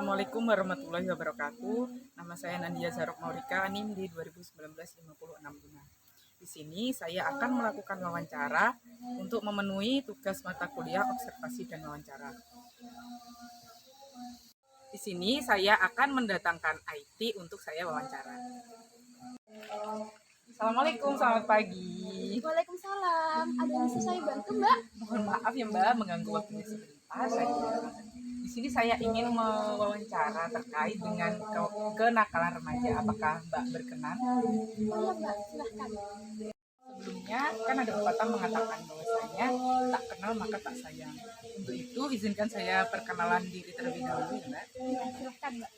Assalamualaikum warahmatullahi wabarakatuh. Nama saya Nandia Zarok Maurika, NIM di 2019-565. Di sini saya akan melakukan wawancara untuk memenuhi tugas mata kuliah observasi dan wawancara. Di sini saya akan mendatangkan IT untuk saya wawancara. Assalamualaikum, selamat pagi. Waalaikumsalam. Ada yang bisa saya bantu, Mbak? Mohon maaf ya Mbak, mengganggu waktunya sebentar. Di sini saya ingin mewawancara terkait dengan kenakalan remaja. Apakah Mbak berkenan? Oh iya, Mbak, silahkan. Sebelumnya kan ada pepatah mengatakan bahwasanya tak kenal maka tak sayang. Untuk itu izinkan saya perkenalan diri terlebih dahulu ya Mbak. Ya, silahkan, Mbak.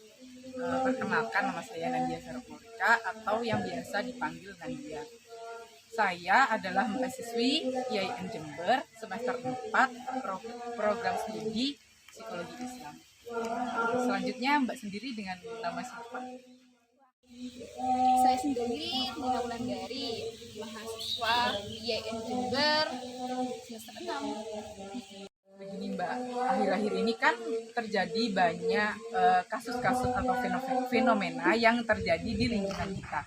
Perkenalkan, nama saya Nandia Zarok Maurika atau yang biasa dipanggil Nandia. Saya adalah mahasiswi IAIN Jember semester 4 program studi Psikologi Islam. Selanjutnya Mbak sendiri dengan nama siapa? Saya sendiri Nina Wulandari, mahasiswa IAIN Jember semester 6. Begini Mbak, akhir-akhir ini kan terjadi banyak kasus-kasus atau fenomena yang terjadi di lingkungan kita.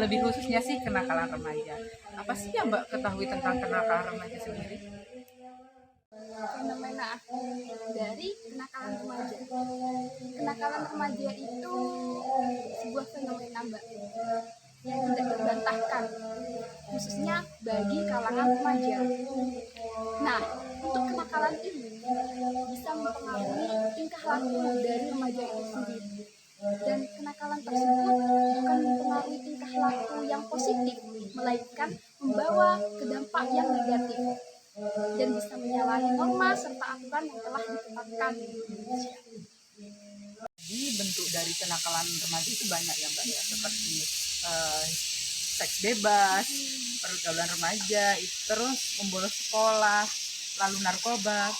Lebih khususnya sih kenakalan remaja. Apa sih yang Mbak ketahui tentang kenakalan remaja sendiri? Fenomena dari kenakalan remaja. Kenakalan remaja itu sebuah fenomena, Mbak, yang tidak terbantahkan, khususnya bagi kalangan remaja. Nah, untuk kenakalan ini bisa mempengaruhi tingkah laku dari remaja itu sendiri. Dan kenakalan tersebut bukan mempengaruhi tingkah laku yang positif, melainkan membawa ke dampak yang negatif dan bisa menyalahi norma serta aturan yang telah ditetapkan di Indonesia. Jadi bentuk dari kenakalan remaja itu banyak ya Mbak ya, seperti seks bebas, pergaulan remaja, terus membolos sekolah, lalu narkoba,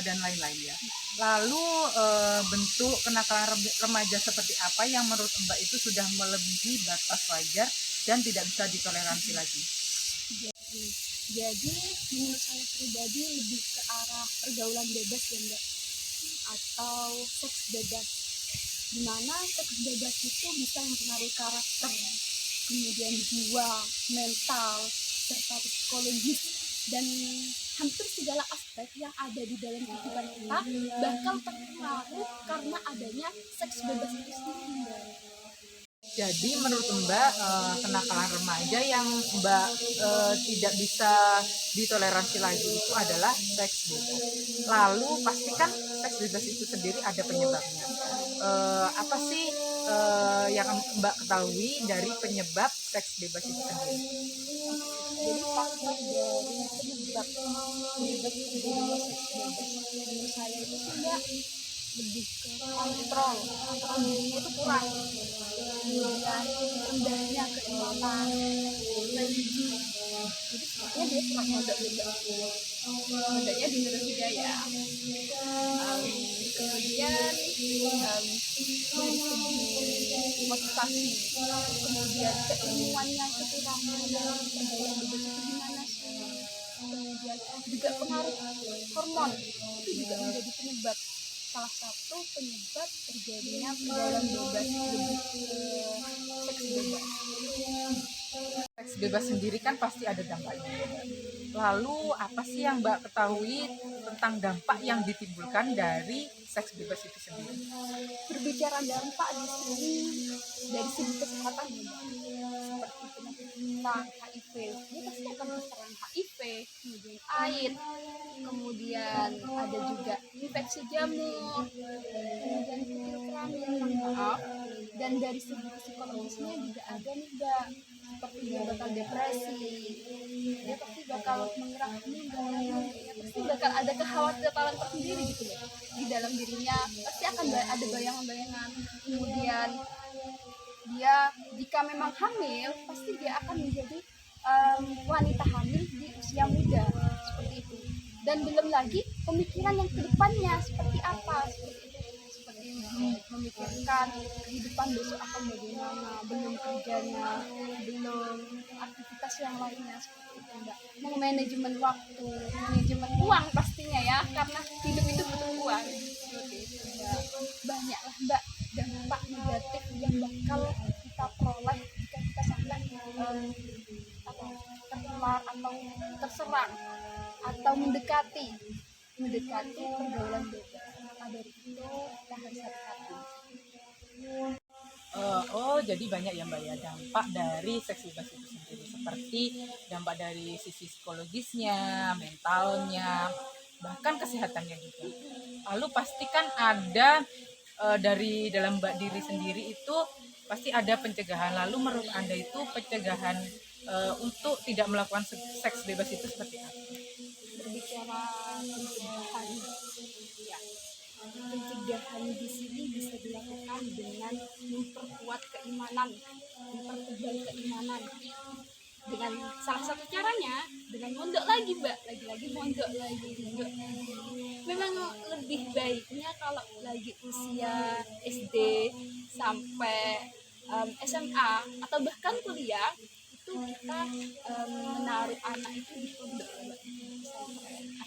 dan lain-lain ya. Lalu bentuk kenakalan remaja seperti apa yang menurut Mbak itu sudah melebihi batas wajar dan tidak bisa ditoleransi lagi? Jadi menurut saya pribadi lebih ke arah pergaulan bebas ya Mbak, atau seks bebas, dimana seks bebas itu bisa mempengaruhi karakter, kemudian jiwa, mental, serta psikologis, dan hampir segala aspek yang ada di dalam kehidupan kita bakal terpengaruh karena adanya seks bebas itu sendiri, Mbak. Jadi menurut Mbak kenakalan remaja yang Mbak tidak bisa ditoleransi lagi itu adalah seks bebas. Lalu pastikan seks bebas itu sendiri ada penyebabnya. Apa sih yang Mbak ketahui dari penyebab seks bebas itu sendiri? Jadi faktor dari penyebab terjadinya seks bebas menurut saya itu sih Mbak lebih ke kontrol dirinya itu kurang, kemudian rendahnya keimanan, religi. Jadi sepertinya dia kurang modal juga, modalnya di juga ya. Kemudian dari segi motivasi, kemudian keilmuannya itu kurang, pergaulan bebas itu gimana sih, kemudian juga pengaruh hormon itu juga menjadi penyebab, salah satu penyebab terjadinya pergaulan bebas lebih seks bebas. Seks bebas sendiri kan pasti ada dampaknya. Lalu apa sih yang Mbak ketahui tentang dampak yang ditimbulkan dari seks bebas itu sendiri? Berbicara dampak di sini dari segi kesehatan ya, seperti penyakit tentang HIV, dia pasti akan terserang HIV, kemudian AIDS, kemudian ada juga infeksi jamur, kemudian kutil kelamin, maaf. Dan dari segi psikologisnya juga ada nih Mbak, seperti dia bakal depresi, dia pasti bakal mengerahkan dia pasti bakal ada kekhawatiran tersendiri gitu loh di dalam dirinya, pasti akan ada bayangan-bayangan. Kemudian dia jika memang hamil pasti dia akan menjadi wanita hamil di usia muda seperti itu, dan belum lagi pemikiran yang kedepannya seperti apa, seperti memikirkan kehidupan besok akan bagaimana, belum kerjanya, belum aktivitas yang lainnya seperti itu Mbak. Manajemen waktu, manajemen uang pastinya ya, karena hidup itu butuh uang seperti itu Mbak. banyaklah mbak dampak negatif yang bakal kita peroleh jika kita sampai tertular atau terserang atau mendekati pergaulan bebas. Maka dari itu kita harus hati-hati. Jadi banyak ya Mbak ya dampak dari seks bebas itu sendiri, seperti dampak dari sisi psikologisnya, mentalnya, bahkan kesehatannya juga. Lalu pastikan ada dari dalam Mbak diri sendiri itu pasti ada pencegahan. Lalu menurut Anda itu pencegahan untuk tidak melakukan seks bebas itu seperti apa? Berbicara pencegahan, ya, pencegahan di sini bisa dilakukan dengan memperkuat keimanan, mempertebal keimanan. Dengan salah satu caranya dengan mondok lagi mbak, lagi-lagi mondok lagi. Memang lebih baiknya kalau lagi usia SD sampai SMA atau bahkan kuliah itu kita menaruh anak itu di pondok mbak,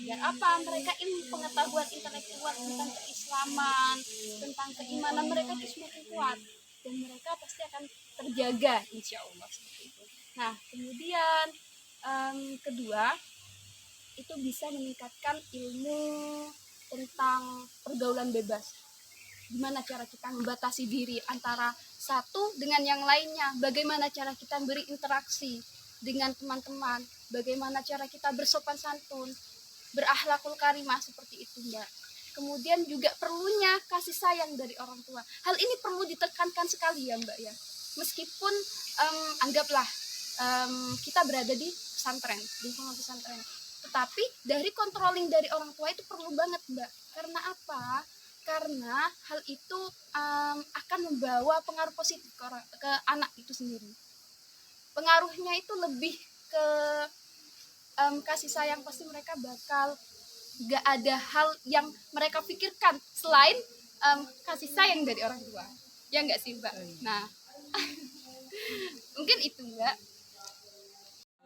agar apa, mereka ilmu pengetahuan intelektual tentang keislaman, tentang keimanan mereka itu semakin kuat dan mereka pasti akan terjaga insya Allah seperti itu. Nah kemudian kedua itu bisa meningkatkan ilmu tentang pergaulan bebas. Gimana cara kita membatasi diri antara satu dengan yang lainnya, bagaimana cara kita berinteraksi dengan teman-teman, bagaimana cara kita bersopan santun, berakhlakul karimah, seperti itu mbak. Kemudian juga perlunya kasih sayang dari orang tua. Hal ini perlu ditekankan sekali ya mbak ya. Meskipun anggaplah kita berada di pesantren, lingkungan pesantren, tetapi dari controlling dari orang tua itu perlu banget mbak. Karena apa? Karena hal itu akan membawa pengaruh positif ke anak itu sendiri. Pengaruhnya itu lebih ke kasih sayang, pasti mereka bakal gak ada hal yang mereka pikirkan selain kasih sayang dari orang tua. Ya nggak sih mbak? Nah mungkin itu mbak.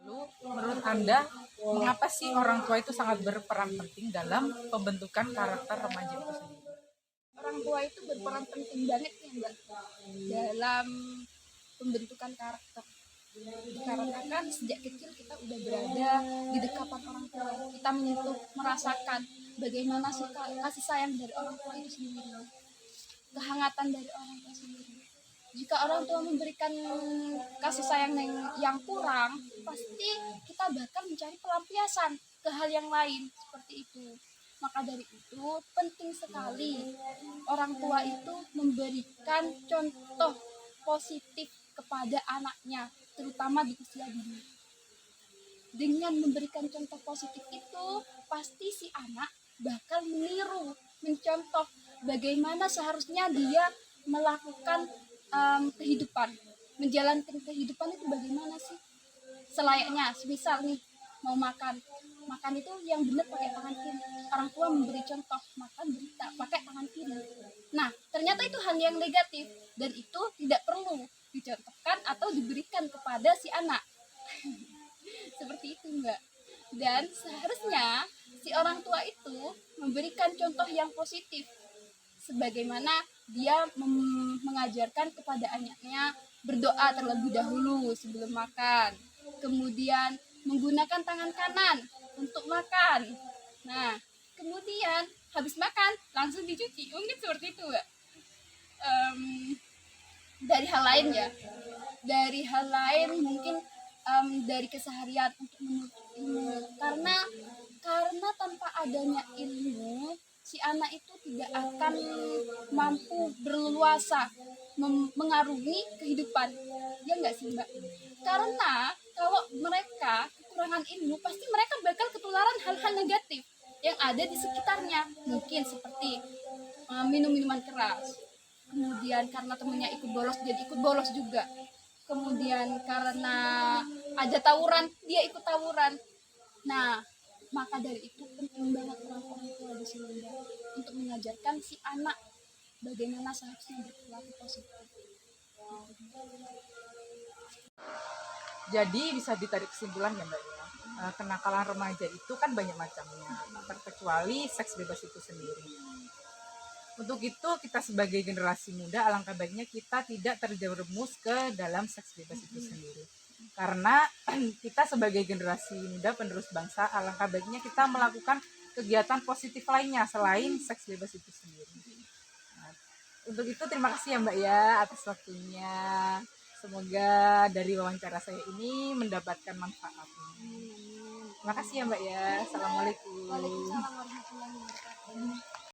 Lalu menurut Anda mengapa sih orang tua itu sangat berperan penting dalam pembentukan karakter remaja itu sendiri? Orang tua itu berperan penting banget ya mbak dalam pembentukan karakter, karena kan sejak kecil kita udah berada di dekapan orang tua, kita menyentuh, merasakan bagaimana sih kasih sayang dari orang tua itu sendiri, kehangatan dari orang tua sendiri. Jika orang tua memberikan kasih sayang yang kurang, pasti kita bakal mencari pelampiasan ke hal yang lain seperti itu. Maka dari itu penting sekali orang tua itu memberikan contoh positif kepada anaknya, terutama di usia dini. Dengan memberikan contoh positif itu, pasti si anak bakal meniru, mencontoh bagaimana seharusnya dia melakukan kehidupan, menjalankan kehidupan itu bagaimana sih selayaknya. Misal nih mau makan itu yang benar pakai tangan kiri, orang tua memberi contoh makan berita pakai tangan kiri. Nah ternyata itu hal yang negatif dan itu tidak perlu dicontohkan atau diberikan kepada si anak. Seperti itu mbak. Dan seharusnya si orang tua itu memberikan contoh yang positif, sebagaimana dia mengajarkan kepada anaknya berdoa terlebih dahulu sebelum makan, kemudian menggunakan tangan kanan untuk makan. Nah kemudian habis makan langsung dicuci, mungkin seperti itu mbak. Dari hal lain ya, dari hal lain mungkin dari keseharian untuk menuntut ilmu, karena tanpa adanya ilmu si anak itu tidak akan mampu berleluasa mengarungi kehidupan, ya enggak sih mbak? Karena kalau mereka kekurangan ilmu, pasti mereka bakal ketularan hal-hal negatif yang ada di sekitarnya, mungkin seperti minum minuman keras, kemudian karena temennya ikut bolos jadi ikut bolos juga, kemudian karena ada tawuran dia ikut tawuran. Nah maka dari itu penting banget orang tua di sini untuk mengajarkan si anak bagaimana seharusnya berperilaku positif. Jadi bisa ditarik kesimpulan ya Mbak ya, kenakalan remaja itu kan banyak macamnya, terkecuali seks bebas itu sendiri. Untuk itu kita sebagai generasi muda alangkah baiknya kita tidak terjerumus ke dalam seks bebas itu sendiri. Karena kita sebagai generasi muda penerus bangsa alangkah baiknya kita melakukan kegiatan positif lainnya selain seks bebas itu sendiri. Nah, untuk itu terima kasih ya Mbak ya atas waktunya. Semoga dari wawancara saya ini mendapatkan manfaat. Terima kasih ya Mbak ya. Assalamualaikum. Waalaikumsalam warahmatullahi wabarakatuh.